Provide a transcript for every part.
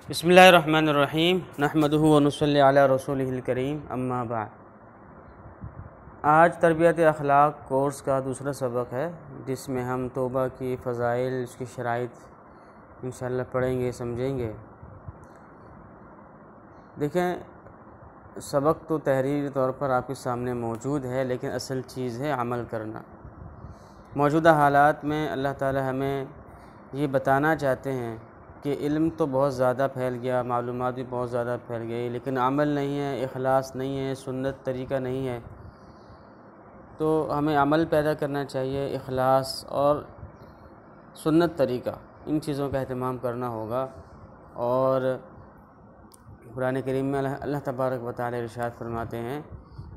بسم اللہ الرحمن الرحیم نحمدہ ونصلی علی رسولہ الکریم اما بعد۔ آج تربیت اخلاق کورس کا دوسرا سبق ہے، جس میں ہم توبہ کی فضائل، اس کی شرائط انشاءاللہ پڑھیں گے، سمجھیں گے۔ دیکھیں، سبق تو تحریری طور پر آپ کے سامنے موجود ہے، لیکن اصل چیز ہے عمل کرنا۔ موجودہ حالات میں اللہ تعالی ہمیں یہ بتانا چاہتے ہیں کہ علم تو بہت زیادہ پھیل گیا، معلومات بھی بہت زیادہ پھیل گئی، لیکن عمل نہیں ہے، اخلاص نہیں ہے، سنت طریقہ نہیں ہے۔ تو ہمیں عمل پیدا کرنا چاہیے، اخلاص اور سنت طریقہ، ان چیزوں کا اہتمام کرنا ہوگا۔ اور قرآن کریم میں اللہ تبارک و تعالی ارشاد فرماتے ہیں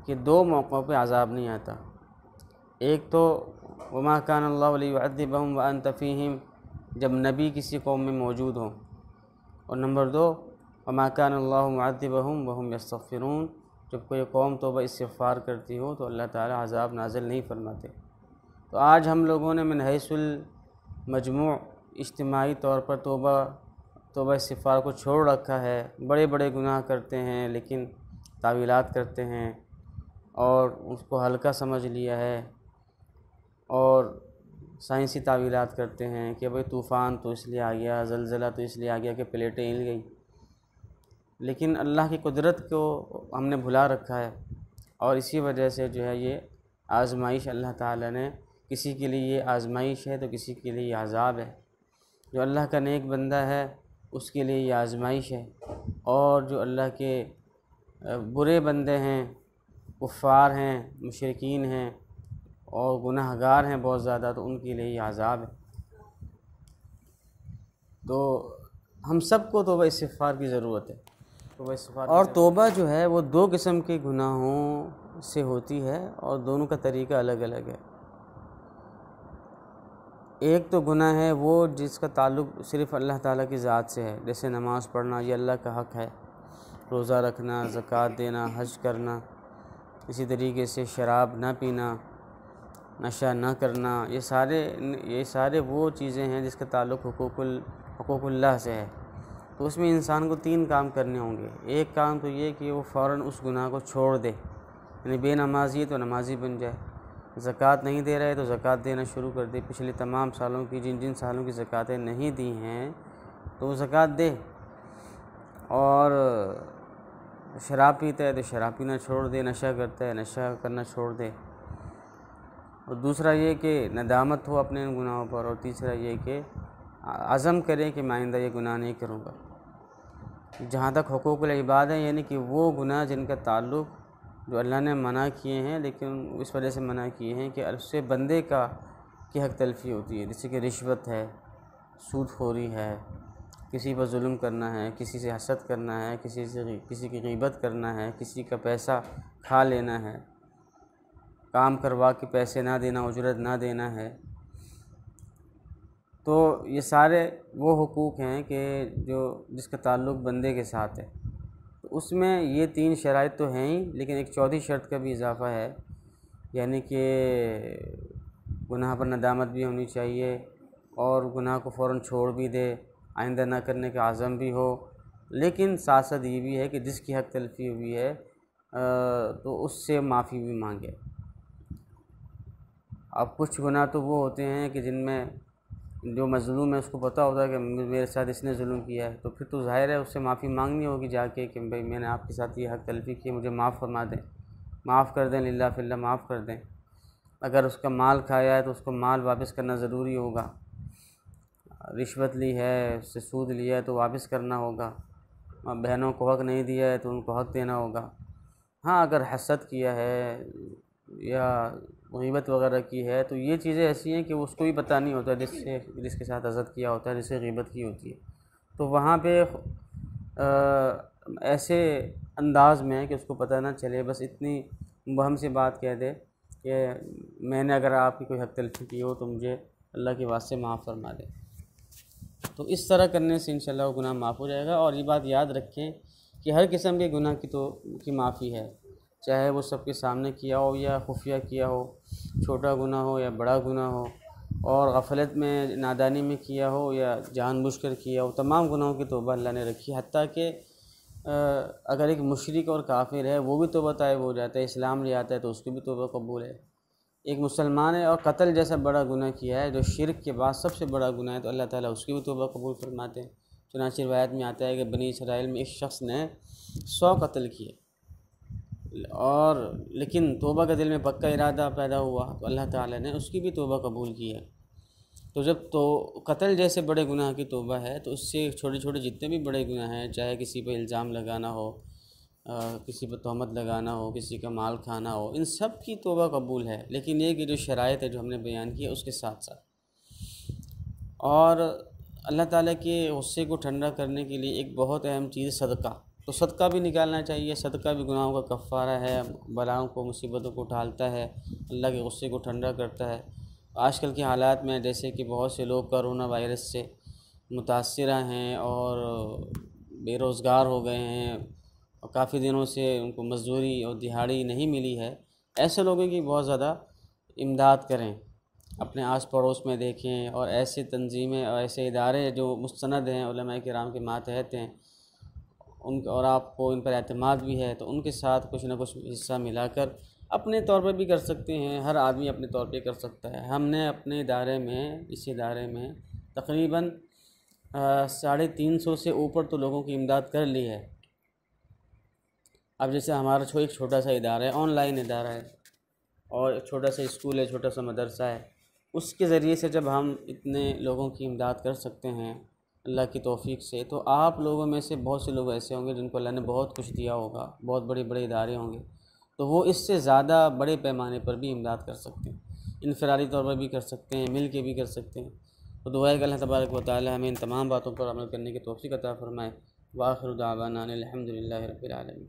کہ دو موقعوں پہ عذاب نہیں آتا۔ ایک تو وما کان اللہ لیعذبہم وانت فیہم، جب نبی کسی قوم میں موجود ہوں، اور نمبر دو وما کان اللہ معذبہم وہم یستغفرون، جب کوئی قوم توبہ استغفار کرتی ہو تو اللہ تعالی عذاب نازل نہیں فرماتے۔ تو آج ہم لوگوں نے من حیث المجموع اجتماعی طور پر توبہ استغفار کو چھوڑ رکھا ہے۔ بڑے بڑے گناہ کرتے ہیں لیکن تعویلات کرتے ہیں اور اس کو ہلکا سمجھ لیا ہے، اور سائنسی تعویلات کرتے ہیں کہ بھئی طوفان تو اس لیے آ گیا، زلزلہ تو اس لیے آ گیا کہ پلیٹیں ہل گئیں، لیکن اللہ کی قدرت کو ہم نے بھلا رکھا ہے۔ اور اسی وجہ سے جو ہے یہ آزمائش اللہ تعالیٰ نے، کسی کے لیے یہ آزمائش ہے تو کسی کے لیے یہ عذاب ہے۔ جو اللہ کا نیک بندہ ہے اس کے لیے یہ آزمائش ہے، اور جو اللہ کے برے بندے ہیں، کفار ہیں، مشرکین ہیں اور گناہ گار ہیں بہت زیادہ، تو ان کے لیے یہ عذاب ہے۔ تو ہم سب کو توبہ استغفار کی ضرورت ہے۔ اور توبہ جو ہے وہ دو قسم کے گناہوں سے ہوتی ہے، اور دونوں کا طریقہ الگ الگ ہے۔ ایک تو گناہ ہے وہ جس کا تعلق صرف اللہ تعالیٰ کی ذات سے ہے، جیسے نماز پڑھنا، یہ اللہ کا حق ہے، روزہ رکھنا، زکوٰۃ دینا، حج کرنا، اسی طریقے سے شراب نہ پینا، نشہ نہ کرنا، یہ سارے وہ چیزیں ہیں جس کا تعلق حقوق اللہ سے ہے۔ تو اس میں انسان کو تین کام کرنے ہوں گے۔ ایک کام تو یہ کہ وہ فوراً اس گناہ کو چھوڑ دے، یعنی بے نمازی ہے تو نمازی بن جائے، زکوٰۃ نہیں دے رہا ہے تو زکوٰۃ دینا شروع کر دے، پچھلے تمام سالوں کی جن سالوں کی زکوٰۃیں نہیں دی ہیں تو وہ زکوٰۃ دے، اور شراب پیتا ہے تو شراب پینا چھوڑ دے، نشہ کرتا ہے نشہ کرنا چھوڑ دے، اور دوسرا یہ کہ ندامت ہو اپنے ان گناہوں پر، اور تیسرا یہ کہ عزم کرے کہ میں آئندہ یہ گناہ نہیں کروں گا۔ جہاں تک حقوق العباد ہے، یعنی کہ وہ گناہ جن کا تعلق جو اللہ نے منع کیے ہیں، لیکن اس وجہ سے منع کیے ہیں کہ اس سے بندے کی حق تلفی ہوتی ہے، جیسے کہ رشوت ہے، سود خوری ہے، کسی پر ظلم کرنا ہے، کسی سے حسد کرنا ہے، کسی کی غیبت کرنا ہے، کسی کا پیسہ کھا لینا ہے، کام کروا کے پیسے نہ دینا، اجرت نہ دینا ہے۔ تو یہ سارے وہ حقوق ہیں کہ جس کا تعلق بندے کے ساتھ ہے۔ تو اس میں یہ تین شرائط تو ہیں ہی، لیکن ایک چوتھی شرط کا بھی اضافہ ہے، یعنی کہ گناہ پر ندامت بھی ہونی چاہیے، اور گناہ کو فوراً چھوڑ بھی دے، آئندہ نہ کرنے کا عزم بھی ہو، لیکن ساتھ ساتھ یہ بھی ہے کہ جس کی حق تلفی ہوئی ہے تو اس سے معافی بھی مانگے۔ اب کچھ گناہ تو وہ ہوتے ہیں کہ جن میں جو مظلوم ہے اس کو پتہ ہوتا ہے کہ میرے ساتھ اس نے ظلم کیا ہے، تو پھر تو ظاہر ہے اس سے معافی مانگنی ہوگی جا کے کہ بھئی میں نے آپ کے ساتھ یہ حق تلفی کی، مجھے معاف فرما دیں، معاف کر دیں، للہ فی اللہ معاف کر دیں۔ اگر اس کا مال کھایا ہے تو اس کو مال واپس کرنا ضروری ہوگا، رشوت لی ہے، اس سے سود لیا ہے تو واپس کرنا ہوگا، بہنوں کو حق نہیں دیا ہے تو ان کو حق دینا ہوگا۔ ہاں اگر حسد کیا ہے یا غیبت وغیرہ کی ہے تو یہ چیزیں ایسی ہیں کہ اس کو بھی پتہ نہیں ہوتا، جس کے ساتھ حسد کیا ہوتا ہے، جس سے غیبت کی ہوتی ہے، تو وہاں پہ ایسے انداز میں ہے کہ اس کو پتہ نہ چلے، بس اتنی مبہم سی بات کہہ دے کہ میں نے اگر آپ کی کوئی حق تلفی کی ہو تو مجھے اللہ کے واسطے معاف فرما دے۔ تو اس طرح کرنے سے انشاءاللہ وہ گناہ معاف ہو جائے گا۔ اور یہ بات یاد رکھیں کہ ہر قسم کے گناہ کی معافی ہے، چاہے وہ سب کے سامنے کیا ہو یا خفیہ کیا ہو، چھوٹا گناہ ہو یا بڑا گناہ ہو، اور غفلت میں نادانی میں کیا ہو یا جان بوجھ کر کیا ہو، تمام گناہوں کی توبہ اللہ نے رکھی ہے۔ حتیٰ کہ اگر ایک مشرک اور کافر ہے وہ بھی توبہ طائب ہو جاتا ہے، اسلام لے آتا ہے تو اس کی بھی توبہ قبول ہے۔ ایک مسلمان ہے اور قتل جیسا بڑا گناہ کیا ہے جو شرک کے بعد سب سے بڑا گناہ ہے، تو اللہ تعالیٰ اس کی بھی توبہ قبول فرماتے ہیں۔ چنانچہ روایت میں آتا ہے کہ بنی اسرائیل میں ایک شخص نے 100 قتل کیے، اور لیکن توبہ کا دل میں پکا ارادہ پیدا ہوا تو اللہ تعالیٰ نے اس کی بھی توبہ قبول کی ہے۔ تو جب تو قتل جیسے بڑے گناہ کی توبہ ہے تو اس سے چھوٹے چھوٹے جتنے بھی بڑے گناہ ہیں، چاہے کسی پہ الزام لگانا ہو، کسی پہ تہمت لگانا ہو، کسی کا مال کھانا ہو، ان سب کی توبہ قبول ہے، لیکن یہ کہ جو شرائط ہے جو ہم نے بیان کی ہے اس کے ساتھ ساتھ۔ اور اللہ تعالیٰ کے غصے کو ٹھنڈا کرنے کے لیے ایک بہت اہم چیز صدقہ، تو صدقہ بھی نکالنا چاہیے۔ صدقہ بھی گناہوں کا کفارہ ہے، بلاؤں کو مصیبتوں کو ٹالتا ہے، اللہ کے غصے کو ٹھنڈا کرتا ہے۔ آج کل کے حالات میں جیسے کہ بہت سے لوگ کرونا وائرس سے متاثرہ ہیں اور بے روزگار ہو گئے ہیں، اور کافی دنوں سے ان کو مزدوری اور دہاڑی نہیں ملی ہے، ایسے لوگوں کی بہت زیادہ امداد کریں، اپنے آس پڑوس میں دیکھیں، اور ایسے تنظیمیں اور ایسے ادارے جو مستند ہیں، علماء کرام کے ماتحت ہیں، اور آپ کو ان پر اعتماد بھی ہے تو ان کے ساتھ کچھ نہ کچھ حصہ ملا کر اپنے طور پر بھی کر سکتے ہیں۔ ہر آدمی اپنے طور پہ کر سکتا ہے۔ ہم نے اپنے ادارے میں، اس ادارے میں تقریباً 350 سے اوپر تو لوگوں کی امداد کر لی ہے۔ اب جیسے ہمارا ایک چھوٹا سا ادارہ ہے، آن لائن ادارہ ہے، اور ایک چھوٹا سا اسکول ہے، چھوٹا سا مدرسہ ہے، اس کے ذریعے سے جب ہم اتنے لوگوں کی امداد کر سکتے ہیں اللہ کی توفیق سے، تو آپ لوگوں میں سے بہت سے لوگ ایسے ہوں گے جن کو اللہ نے بہت کچھ دیا ہوگا، بہت بڑے بڑے ادارے ہوں گے، تو وہ اس سے زیادہ بڑے پیمانے پر بھی امداد کر سکتے ہیں، انفرادی طور پر بھی کر سکتے ہیں، مل کے بھی کر سکتے ہیں۔ تو دعا ہے کہ اللہ تبارک و تعالی ہمیں ان تمام باتوں پر عمل کرنے کی توفیق عطا فرمائے۔ وآخر دعوانا الحمد للہ رب العالمین۔